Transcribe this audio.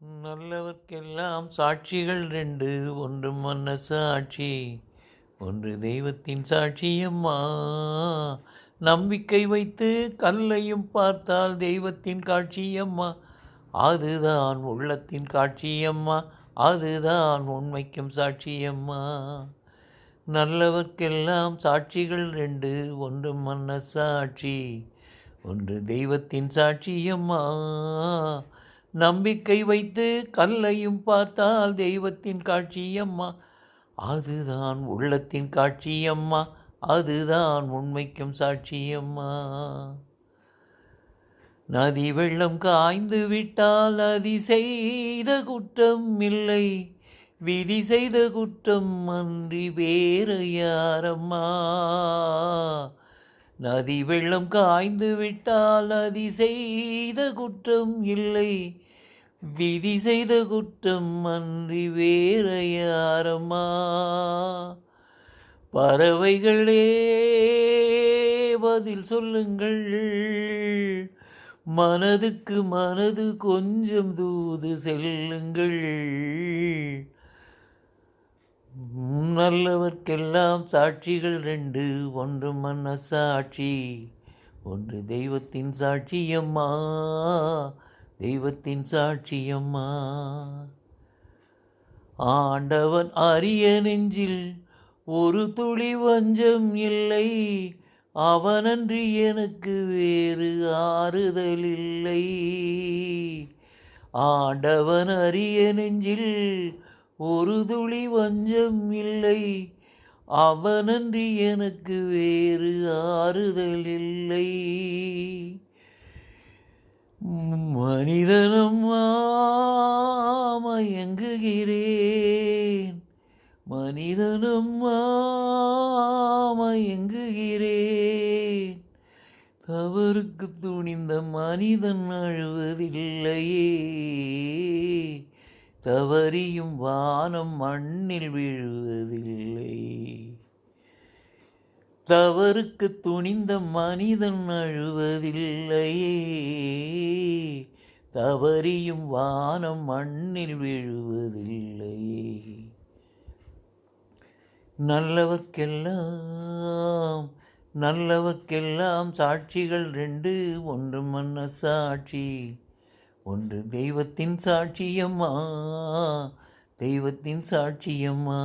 நல்லவர்க்கெல்லாம் சாட்சிகள் ரெண்டு, ஒன்று மனசாட்சி, ஒன்று தெய்வத்தின் சாட்சியம்மா. நம்பிக்கை வைத்து கல்லையும் பார்த்தால் தெய்வத்தின் காட்சியம்மா. அதுதான் உள்ளத்தின் காட்சியம்மா, அதுதான் உண்மைக்கும் சாட்சியம்மா. நல்லவர்க்கெல்லாம் சாட்சிகள் ரெண்டு, ஒன்று மனசாட்சி, ஒன்று தெய்வத்தின் சாட்சியம்மா. நம்பிக்கை வைத்து கல்லையும் பார்த்தால் தெய்வத்தின் காட்சியம்மா. அதுதான் உள்ளத்தின் காட்சியம்மா, அதுதான் உண்மைக்கும் சாட்சியம்மா. நதி வெள்ளம் காய்ந்து விட்டால் நதி செய்த குற்றம் இல்லை, விதி செய்த குற்றம் அன்றி வேறு யாரம்மா. நதி வெள்ளம் காய்ந்து விட்டால் நதி செய்த குற்றம் இல்லை, விதி செய்த குற்றம் அன்றி வேறு யாரம்மா. பறவைகளே பதில் சொல்லுங்கள், மனதுக்கு மனது கொஞ்சம் தூது செல்லுங்கள். நல்லவர்க்கெல்லாம் சாட்சிகள் ரெண்டு, ஒன்று மனசாட்சி, ஒன்று தெய்வத்தின் சாட்சியம்மா, தெய்வத்தின் சாட்சியம்மா. ஆண்டவன் அரிய நெஞ்சில் ஒரு துளி வஞ்சம் இல்லை, அவனன்றி எனக்கு வேறு ஆறுதல் இல்லை. ஆண்டவன் அரிய நெஞ்சில் ஒரு துளி வஞ்சம் இல்லை, அவனன்றி எனக்கு வேறு ஆறுதல் இல்லை. மனிதனம்மா மயங்குகிறேன், மனிதனம்மா மயங்குகிறேன். தவறுக்கு துணிந்த மனிதன் அழுவதில்லையே, தவறியும் வானம் மண்ணில் விழுவதில்லை. தவறுக்கு துணிந்த மனிதன் அழுவதில்லையே, தவறியும் வானம் மண்ணில் விழுவதில்லையே. நல்லவர்க்கெல்லாம் சாட்சிகள் ரெண்டு, ஒன்று மனசாட்சி, ஒன்று தெய்வத்தின் சாட்சியம்மா, தெய்வத்தின் சாட்சியம்மா.